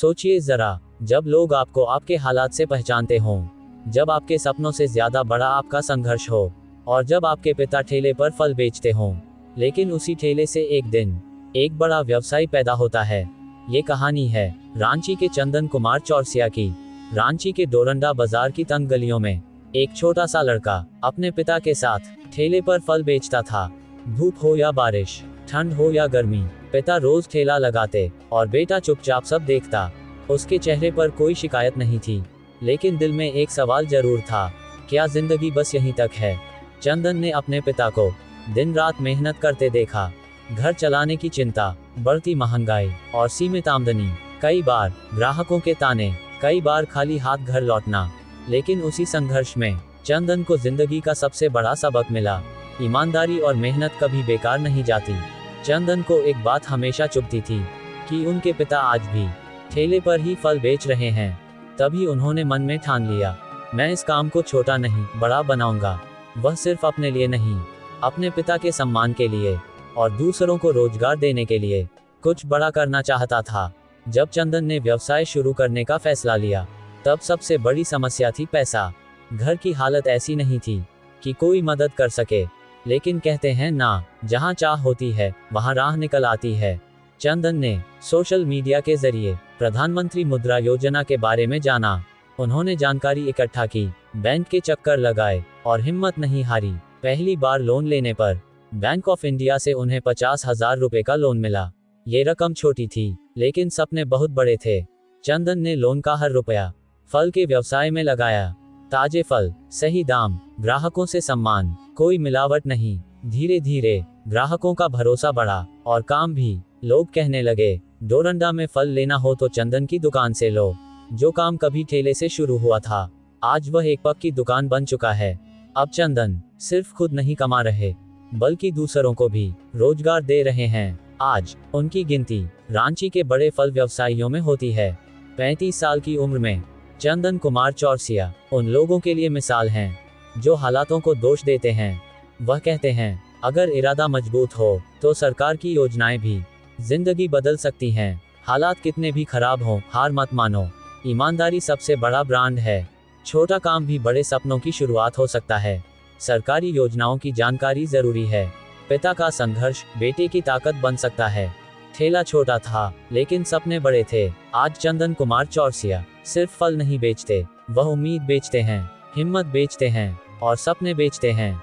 सोचिए जरा, जब लोग आपको आपके हालात से पहचानते हों, जब आपके सपनों से ज्यादा बड़ा आपका संघर्ष हो, और जब आपके पिता ठेले पर फल बेचते हों, लेकिन उसी ठेले से एक दिन एक बड़ा व्यवसायी पैदा होता है। ये कहानी है रांची के चंदन कुमार चौरसिया की। रांची के डोरंडा बाजार की तंग गलियों में एक छोटा सा लड़का अपने पिता के साथ ठेले पर फल बेचता था। धूप हो या बारिश, ठंड हो या गर्मी, पिता रोज ठेला लगाते और बेटा चुपचाप सब देखता। उसके चेहरे पर कोई शिकायत नहीं थी, लेकिन दिल में एक सवाल जरूर था, क्या जिंदगी बस यहीं तक है? चंदन ने अपने पिता को दिन रात मेहनत करते देखा, घर चलाने की चिंता, बढ़ती महंगाई और सीमित आमदनी, कई बार ग्राहकों के ताने, कई बार खाली हाथ घर लौटना। लेकिन उसी संघर्ष में चंदन को जिंदगी का सबसे बड़ा सबक मिला, ईमानदारी और मेहनत कभी बेकार नहीं जाती। चंदन को एक बात हमेशा चुभती थी कि उनके पिता आज भी ठेले पर ही फल बेच रहे हैं। तभी उन्होंने मन में ठान लिया, मैं इस काम को छोटा नहीं बड़ा बनाऊंगा। वह सिर्फ अपने लिए नहीं, अपने पिता के सम्मान के लिए और दूसरों को रोजगार देने के लिए कुछ बड़ा करना चाहता था। जब चंदन ने व्यवसाय शुरू करने का फैसला लिया, तब सबसे बड़ी समस्या थी पैसा। घर की हालत ऐसी नहीं थी कि कोई मदद कर सके, लेकिन कहते हैं ना, जहां चाह होती है वहां राह निकल आती है। चंदन ने सोशल मीडिया के जरिए प्रधानमंत्री मुद्रा योजना के बारे में जाना। उन्होंने जानकारी इकट्ठा की, बैंक के चक्कर लगाए और हिम्मत नहीं हारी। पहली बार लोन लेने पर बैंक ऑफ इंडिया से उन्हें 50,000 रुपए का लोन मिला। ये रकम छोटी थी, लेकिन सपने बहुत बड़े थे। चंदन ने लोन का हर रुपया फल के व्यवसाय में लगाया। ताजे फल, सही दाम, ग्राहकों से सम्मान, कोई मिलावट नहीं। धीरे धीरे ग्राहकों का भरोसा बढ़ा और काम भी। लोग कहने लगे, डोरंडा में फल लेना हो तो चंदन की दुकान से लो। जो काम कभी ठेले से शुरू हुआ था, आज वह एक पक्की दुकान बन चुका है। अब चंदन सिर्फ खुद नहीं कमा रहे, बल्कि दूसरों को भी रोजगार दे रहे हैं। आज उनकी गिनती रांची के बड़े फल व्यवसायियों में होती है। 35 साल की उम्र में चंदन कुमार चौरसिया उन लोगों के लिए मिसाल हैं, जो हालातों को दोष देते हैं। वह कहते हैं, अगर इरादा मजबूत हो तो सरकार की योजनाएं भी जिंदगी बदल सकती हैं। हालात कितने भी खराब हों, हार मत मानो। ईमानदारी सबसे बड़ा ब्रांड है। छोटा काम भी बड़े सपनों की शुरुआत हो सकता है। सरकारी योजनाओं की जानकारी जरूरी है। पिता का संघर्ष बेटे की ताकत बन सकता है। ठेला छोटा था, लेकिन सपने बड़े थे। आज चंदन कुमार चौरसिया सिर्फ फल नहीं बेचते, वह उम्मीद बेचते हैं, हिम्मत बेचते हैं और सपने बेचते हैं।